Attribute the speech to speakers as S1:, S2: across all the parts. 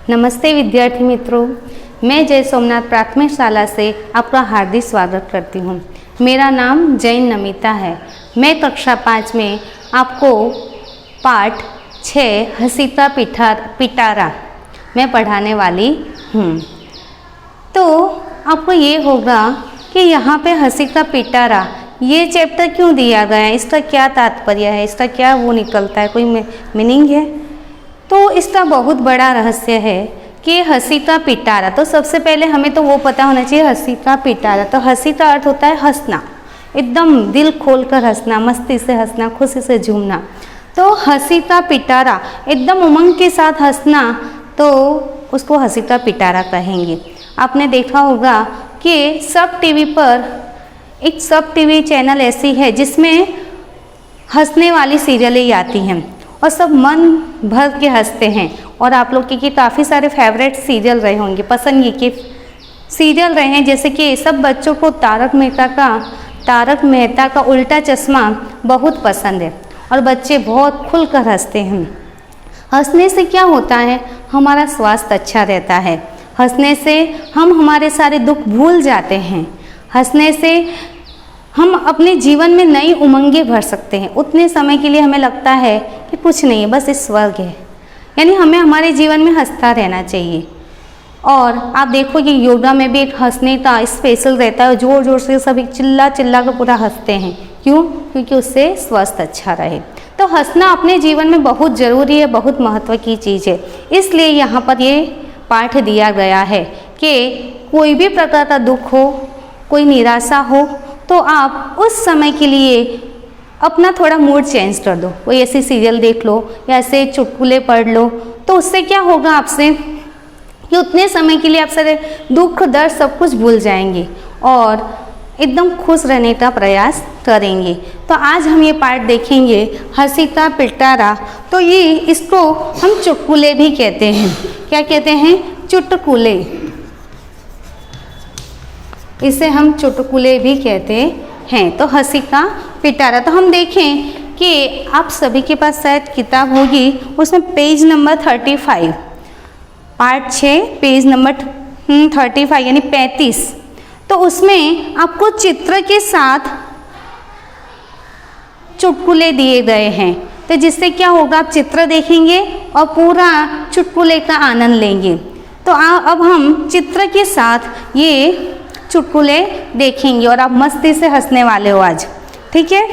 S1: नमस्ते विद्यार्थी मित्रों, मैं जय सोमनाथ प्राथमिक शाला से आपका हार्दिक स्वागत करती हूँ। मेरा नाम जैन नमिता है। मैं कक्षा 5 में आपको पाठ 6 हंसी का पिटारा मैं पढ़ाने वाली हूँ। तो आपको ये होगा कि यहाँ पे हंसी का पिटारा ये चैप्टर क्यों दिया गया है, इसका क्या तात्पर्य है, इसका क्या वो निकलता है, कोई मीनिंग है। तो इसका बहुत बड़ा रहस्य है कि हंसी का पिटारा। तो सबसे पहले हमें तो वो पता होना चाहिए हंसी का पिटारा। तो हंसी का अर्थ होता है हंसना, एकदम दिल खोलकर हंसना, मस्ती से हंसना, खुशी से झूमना। तो हंसी का पिटारा एकदम उमंग के साथ हंसना, तो उसको हंसी का पिटारा कहेंगे। आपने देखा होगा कि सब टीवी पर एक सब टीवी चैनल ऐसी है जिसमें हंसने वाली सीरियलें आती हैं और सब मन भर के हंसते हैं। और आप लोग के काफ़ी सारे फेवरेट सीरियल रहे होंगे, पसंद के सीरियल रहे हैं, जैसे कि सब बच्चों को तारक मेहता का उल्टा चश्मा बहुत पसंद है और बच्चे बहुत खुलकर हंसते हैं। हंसने से क्या होता है, हमारा स्वास्थ्य अच्छा रहता है। हंसने से हम हमारे सारे दुख भूल जाते हैं। हंसने से हम अपने जीवन में नई उमंगें भर सकते हैं। उतने समय के लिए हमें लगता है कि कुछ नहीं है, बस इस स्वर्ग है। यानी हमें हमारे जीवन में हंसता रहना चाहिए। और आप देखो कि योगा में भी एक हंसने का स्पेशल रहता है, जोर जोर से सभी चिल्ला कर पूरा हंसते हैं। क्यों? क्योंकि उससे स्वास्थ्य अच्छा रहे। तो हंसना अपने जीवन में बहुत ज़रूरी है, बहुत महत्व की चीज़ है। इसलिए यहाँ पर ये पाठ दिया गया है कि कोई भी प्रकार का दुख हो, कोई निराशा हो, तो आप उस समय के लिए अपना थोड़ा मूड चेंज कर दो। कोई ऐसी सीरियल देख लो या ऐसे चुटकुले पढ़ लो। तो उससे क्या होगा आपसे कि उतने समय के लिए आप सारे दुख दर्द सब कुछ भूल जाएंगे और एकदम खुश रहने का प्रयास करेंगे। तो आज हम ये पाठ देखेंगे हंसी का पिटारा। तो ये इसको हम चुटकुले भी कहते हैं। क्या कहते हैं? चुटकुले। इसे हम चुटकुले भी कहते हैं। तो हंसी का पिटारा। तो हम देखें कि आप सभी के पास शायद किताब होगी, उसमें page number 35, part 6 page number 35 यानी 35। तो उसमें आपको चित्र के साथ चुटकुले दिए गए हैं। तो जिससे क्या होगा, आप चित्र देखेंगे और पूरा चुटकुले का आनंद लेंगे। तो अब हम चित्र के साथ ये चुटकुले देखेंगे और आप मस्ती से हंसने वाले हो आज, ठीक है।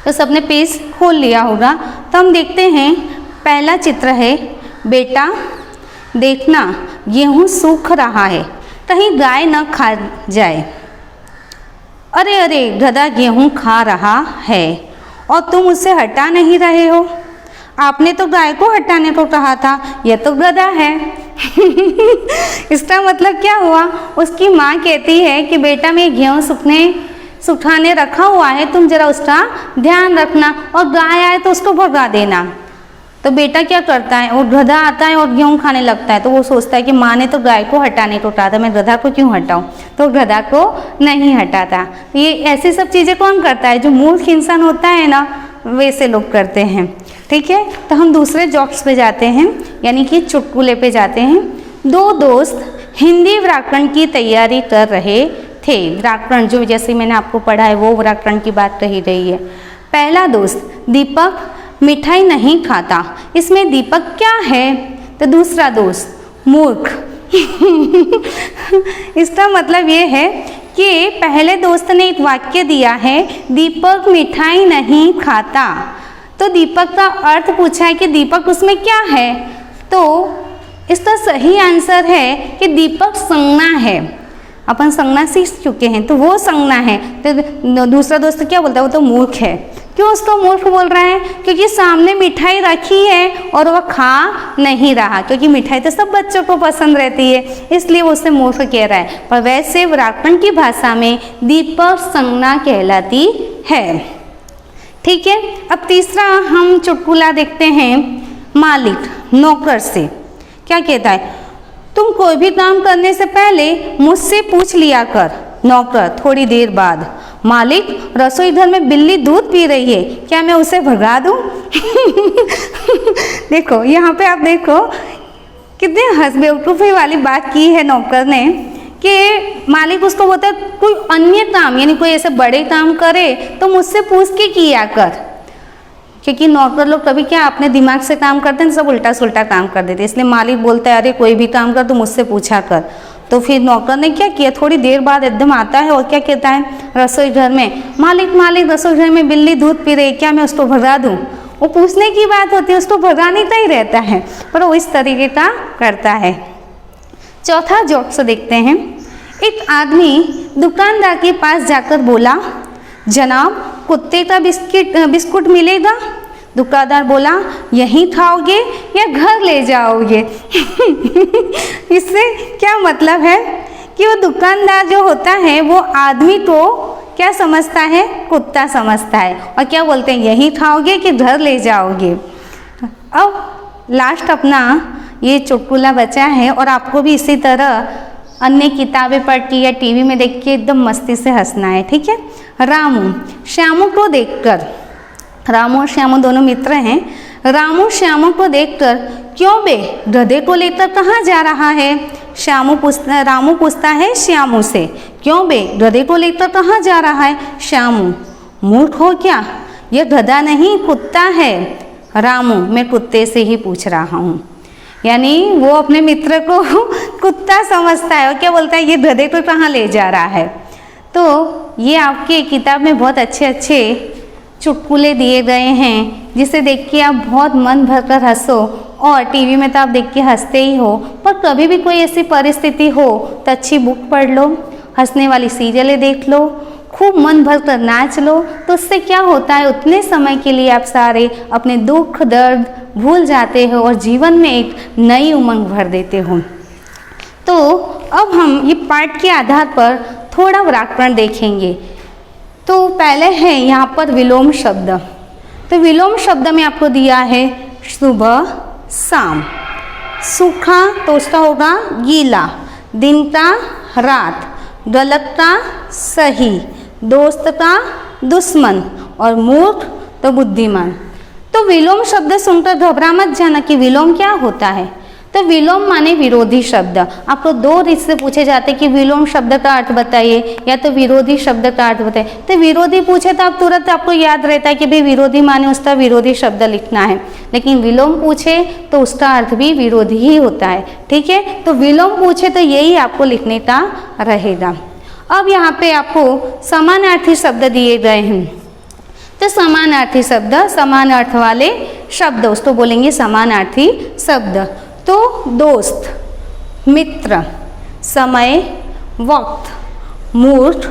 S1: तो सबने पेज खोल लिया होगा। तो हम देखते हैं, पहला चित्र है, बेटा देखना गेहूँ सूख रहा है, कहीं गाय न खा जाए। अरे अरे गधा गेहूँ खा रहा है और तुम उसे हटा नहीं रहे हो। आपने तो गाय को हटाने को कहा था, यह तो गधा है। इसका मतलब क्या हुआ? उसकी माँ कहती है कि बेटा मैं गेहूँ सुखाने रखा हुआ है, तुम जरा उसका ध्यान रखना, और गाय आए तो उसको भगा देना। तो बेटा क्या करता है, वो गधा आता है और गेहूँ खाने लगता है। तो वो सोचता है कि माँ ने तो गाय को हटाने को कहा था, मैं गधा को क्यों हटाऊँ। तो गधा को नहीं हटाता। ये ऐसी सब चीज़ें कौन करता है? जो मूर्ख इंसान होता है ना, वैसे लोग करते हैं, ठीक है। तो हम दूसरे जोक्स पे जाते हैं, यानी कि चुटकुले पे जाते हैं। दो दोस्त हिंदी व्याकरण की तैयारी कर रहे थे। व्याकरण जो जैसे मैंने आपको पढ़ा है वो व्याकरण की बात कही रही है। पहला दोस्त, दीपक मिठाई नहीं खाता, इसमें दीपक क्या है? तो दूसरा दोस्त, मूर्ख। इसका मतलब ये है कि पहले दोस्त ने एक वाक्य दिया है, दीपक मिठाई नहीं खाता। तो दीपक का अर्थ पूछा है कि दीपक उसमें क्या है। तो इसका सही आंसर है कि दीपक संज्ञा है। अपन संज्ञा सीख चुके हैं, तो वो संज्ञा है। तो दूसरा दोस्त क्या बोलता है, वो तो मूर्ख है। क्यों उसको मूर्ख बोल रहा है? क्योंकि सामने मिठाई रखी है और वह खा नहीं रहा, क्योंकि मिठाई तो सब बच्चों को पसंद रहती है, इसलिए वो उससे मूर्ख कह रहा है। पर वैसे व्याकरण की भाषा में दीपक संज्ञा कहलाती है, ठीक है। अब तीसरा हम चुटकुला देखते हैं, मालिक नौकर से। क्या कहता है, तुम कोई भी काम करने से पहले मुझसे पूछ लिया कर। नौकर थोड़ी देर बाद, मालिक रसोई घर में बिल्ली दूध पी रही है, क्या मैं उसे भगा दूं? देखो यहाँ पे आप देखो कितने हंस बेवकूफ़ी वाली बात की है नौकर ने कि मालिक उसको बोलता है कोई अन्य काम यानी कोई ऐसे बड़े काम करे तो मुझसे पूछ के किया कर, क्योंकि नौकर लोग कभी क्या अपने दिमाग से काम करते हैं, सब उल्टा सुल्टा काम कर देते, इसलिए मालिक बोलता है अरे कोई भी काम कर तो मुझसे पूछा कर। तो फिर नौकर ने क्या किया, थोड़ी देर बाद एकदम आता है और क्या कहता है रसोई घर में, मालिक मालिक रसोई घर में बिल्ली दूध पी रही, क्या मैं उसको भगा दूँ। वो पूछने की बात होती है, उसको भगाने का ही रहता है, पर वो इस तरीके का करता है। चौथा जोक से देखते हैं। एक आदमी दुकानदार के पास जाकर बोला, जनाब कुत्ते का बिस्कुट मिलेगा? दुकानदार बोला, यहीं खाओगे या घर ले जाओगे? इससे क्या मतलब है कि वो दुकानदार जो होता है वो आदमी को क्या समझता है, कुत्ता समझता है, और क्या बोलते हैं यहीं खाओगे कि घर ले जाओगे। अब लास्ट अपना ये चुटकुला बचा है और आपको भी इसी तरह अन्य किताबें पढ़ के या टीवी में देख के एकदम मस्ती से हंसना है, ठीक है। रामू श्यामू को देखकर, रामू और श्यामू दोनों मित्र हैं, रामू श्यामू को देखकर क्यों बे गधे को लेकर कहाँ जा रहा है? रामू पूछता है श्यामू से, क्यों बे गधे को लेकर कहाँ जा रहा है? श्यामू, मूर्ख हो क्या, यह गधा नहीं कुत्ता है। रामू, मैं कुत्ते से ही पूछ रहा हूँ। यानी वो अपने मित्र को कुत्ता समझता है और क्या बोलता है ये गधे को कहाँ ले जा रहा है। तो ये आपके किताब में बहुत अच्छे अच्छे चुटकुले दिए गए हैं जिसे देख के आप बहुत मन भरकर हंसो, और टीवी में तो आप देख के हंसते ही हो, पर कभी भी कोई ऐसी परिस्थिति हो तो अच्छी बुक पढ़ लो, हंसने वाली सीरियलें देख लो, खूब मन भरकर नाच लो, तो उससे क्या होता है उतने समय के लिए आप सारे अपने दुख दर्द भूल जाते हो और जीवन में एक नई उमंग भर देते हो। तो अब हम ये पाठ के आधार पर थोड़ा व्याकरण देखेंगे। तो पहले है यहाँ पर विलोम शब्द। तो विलोम शब्द में आपको दिया है सुबह शाम, सूखा तो उसका होगा गीला, दिन का रात, गलत का सही, दोस्त का दुश्मन और मूर्ख तो बुद्धिमान। तो विलोम शब्द सुनकर घबरा मत जाना कि विलोम क्या होता है। तो विलोम माने विरोधी शब्द। आपको दो रीत से पूछे जाते कि विलोम शब्द का अर्थ बताइए या तो विरोधी शब्द का अर्थ बताइए। तो विरोधी पूछे तो आप तुरंत आपको याद रहता है कि भाई विरोधी माने उसका विरोधी शब्द लिखना है, लेकिन विलोम पूछे तो उसका अर्थ भी विरोधी ही होता है, ठीक है। तो विलोम पूछे तो यही आपको लिखने का रहेगा। अब यहाँ पे आपको समानार्थी शब्द दिए गए हैं। तो समानार्थी शब्द, समान अर्थ वाले शब्द उसको बोलेंगे समानार्थी शब्द। तो दोस्त, मित्र, समय, वक्त, मूर्ख,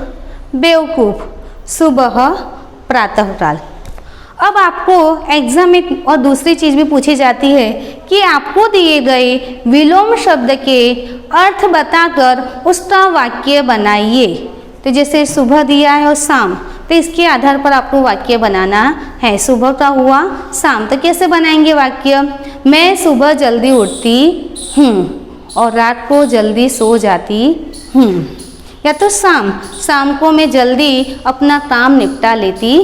S1: बेवकूफ, सुबह, प्रातःकाल। अब आपको एग्जाम में और दूसरी चीज़ भी पूछी जाती है कि आपको दिए गए विलोम शब्द के अर्थ बताकर उसका वाक्य बनाइए। तो जैसे सुबह दिया है और शाम, तो इसके आधार पर आपको वाक्य बनाना है। सुबह का हुआ, शाम, तो कैसे बनाएंगे वाक्य? मैं सुबह जल्दी उठती हूँ और रात को जल्दी सो जाती हूँ। या तो शाम को मैं जल्दी अपना काम निपटा लेती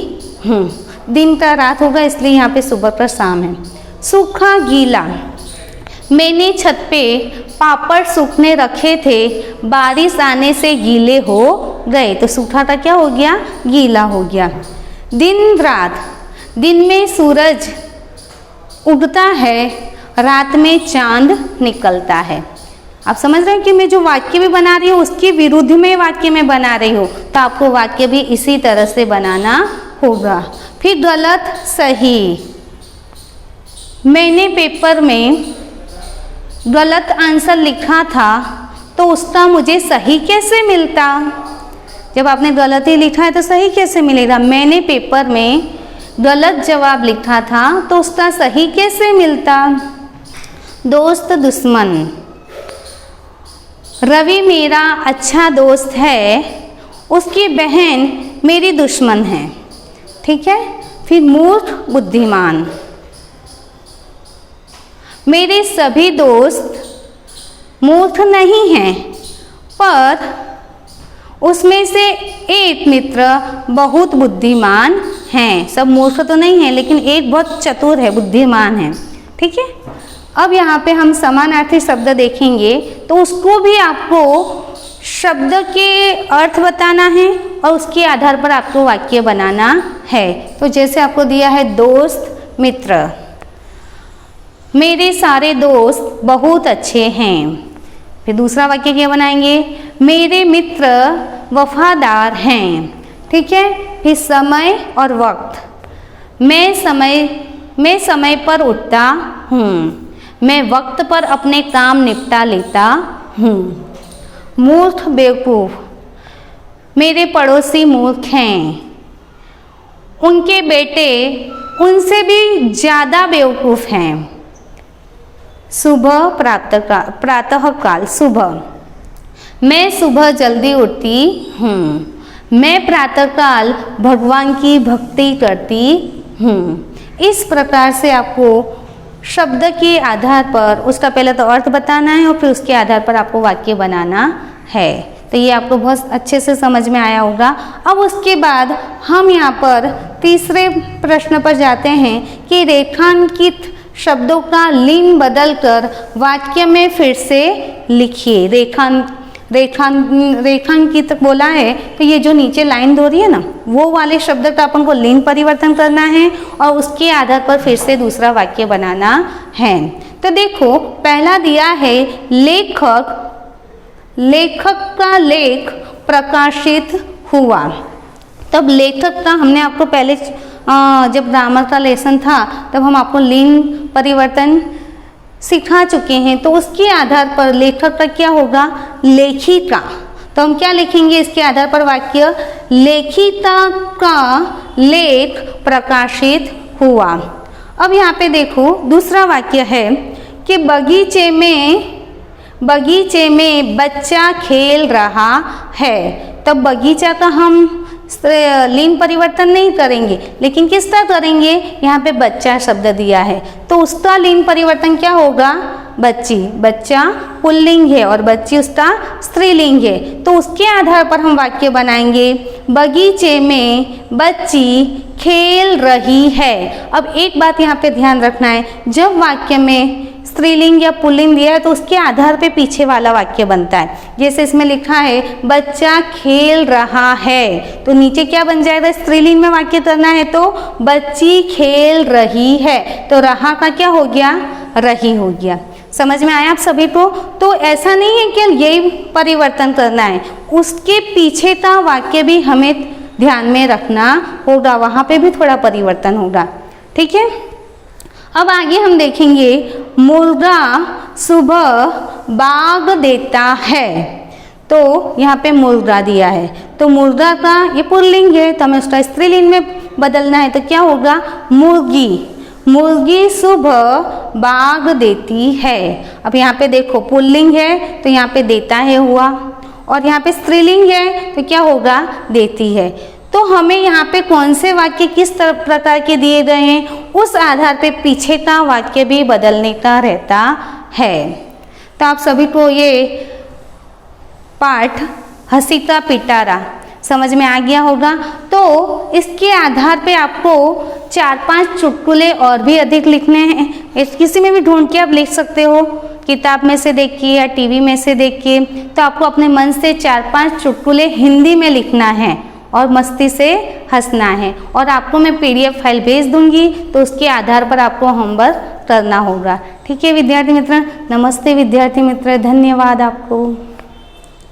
S1: हूँ। दिन का रात होगा इसलिए यहाँ पे सुबह का शाम है। सूखा गीला, मैंने छत पे पापड़ सूखने रखे थे, बारिश आने से गीले हो गए। तो सूखा का क्या हो गया? गीला हो गया। दिन रात, दिन में सूरज उगता है, रात में चांद निकलता है। आप समझ रहे हैं कि मैं जो वाक्य भी बना रही हूँ उसके विरुद्ध में वाक्य में बना रही हूँ, तो आपको वाक्य भी इसी तरह से बनाना होगा। फिर गलत सही, मैंने पेपर में गलत आंसर लिखा था तो उसका मुझे सही कैसे मिलता? जब आपने गलत ही लिखा है तो सही कैसे मिलेगा? मैंने पेपर में गलत जवाब लिखा था तो उसका सही कैसे मिलता? दोस्त दुश्मन, रवि मेरा अच्छा दोस्त है, उसकी बहन मेरी दुश्मन है, ठीक है। फिर मूर्ख बुद्धिमान, मेरे सभी दोस्त मूर्ख नहीं हैं, पर उसमें से एक मित्र बहुत बुद्धिमान हैं। सब मूर्ख तो नहीं है लेकिन एक बहुत चतुर है, बुद्धिमान है, ठीक है। अब यहाँ पे हम समानार्थी शब्द देखेंगे तो उसको भी आपको शब्द के अर्थ बताना है और उसके आधार पर आपको वाक्य बनाना है। तो जैसे आपको दिया है दोस्त मित्र, मेरे सारे दोस्त बहुत अच्छे हैं। फिर दूसरा वाक्य क्या बनाएंगे, मेरे मित्र वफादार हैं। ठीक है। फिर समय और वक्त, मैं समय पर उठता हूँ, मैं वक्त पर अपने काम निपटा लेता हूँ। मूर्ख बेवकूफ़, मेरे पड़ोसी मूर्ख हैं, उनके बेटे उनसे भी ज़्यादा बेवकूफ़ हैं। सुबह प्रातःकाल सुबह, मैं सुबह जल्दी उठती हूँ, मैं प्रातःकाल भगवान की भक्ति करती हूँ। इस प्रकार से आपको शब्द के आधार पर उसका पहले तो अर्थ बताना है और फिर उसके आधार पर आपको वाक्य बनाना है। तो ये आपको बहुत अच्छे से समझ में आया होगा। अब उसके बाद हम यहाँ पर तीसरे प्रश्न पर जाते हैं कि रेखांकित शब्दों का लिंग बदलकर वाक्य में फिर से लिखिए। रेखांकित बोला है तो ये जो नीचे लाइन दो रही है ना, वो वाले शब्द का अपन को लिंग परिवर्तन करना है और उसके आधार पर फिर से दूसरा वाक्य बनाना है। तो देखो पहला दिया है लेखक का लेख प्रकाशित हुआ। तब लेखक का हमने आपको पहले जब ग्रामर का लेसन था तब हम आपको लिंग परिवर्तन सिखा चुके हैं। तो उसके आधार पर लेखक का क्या होगा, लेखिका। तो हम क्या लिखेंगे इसके आधार पर वाक्य, लेखिका का लेख प्रकाशित हुआ। अब यहाँ पे देखो दूसरा वाक्य है कि बगीचे में बच्चा खेल रहा है। तब बगीचा का हम लिंग परिवर्तन नहीं करेंगे, लेकिन किसका करेंगे, यहाँ पे बच्चा शब्द दिया है तो उसका लिंग परिवर्तन क्या होगा, बच्ची। बच्चा पुल्लिंग है और बच्ची उसका स्त्रीलिंग है। तो उसके आधार पर हम वाक्य बनाएंगे, बगीचे में बच्ची खेल रही है। अब एक बात यहाँ पे ध्यान रखना है, जब वाक्य में स्त्रीलिंग या पुल्लिंग दिया है तो उसके आधार पे पीछे वाला वाक्य बनता है। जैसे इसमें लिखा है बच्चा खेल रहा है, तो नीचे क्या बन जाएगा, स्त्रीलिंग में वाक्य करना है तो बच्ची खेल रही है। तो रहा का क्या हो गया, रही हो गया। समझ में आया आप सभी को। तो ऐसा नहीं है कि यही परिवर्तन करना है, उसके पीछे का वाक्य भी हमें ध्यान में रखना होगा, वहाँ पे भी थोड़ा परिवर्तन होगा। ठीक है। अब आगे हम देखेंगे, मुर्गा सुबह बाग देता है। तो यहाँ पे मुर्गा दिया है तो मुर्गा का ये पुल्लिंग है तो हमें उसका स्त्रीलिंग में बदलना है। तो क्या होगा, मुर्गी सुबह बाग देती है। अब यहाँ पे देखो पुल्लिंग है तो यहाँ पे देता है हुआ, और यहाँ पे स्त्रीलिंग है तो क्या होगा, देती है। तो हमें यहाँ पे कौन से वाक्य किस प्रकार के दिए गए हैं, उस आधार पे पीछे का वाक्य भी बदलने का रहता है। तो आप सभी को ये पाठ हंसी का पिटारा समझ में आ गया होगा। तो इसके आधार पे आपको 4-5 चुटकुले और भी अधिक लिखने हैं। किसी में भी ढूंढ के आप लिख सकते हो, किताब में से देख के या टीवी में से देख के। तो आपको अपने मन से 4-5 चुटकुले हिंदी में लिखना है और मस्ती से हंसना है। और आपको मैं PDF फाइल भेज दूंगी तो उसके आधार पर आपको होमवर्क करना होगा। ठीक है विद्यार्थी मित्र। नमस्ते विद्यार्थी मित्र, धन्यवाद आपको।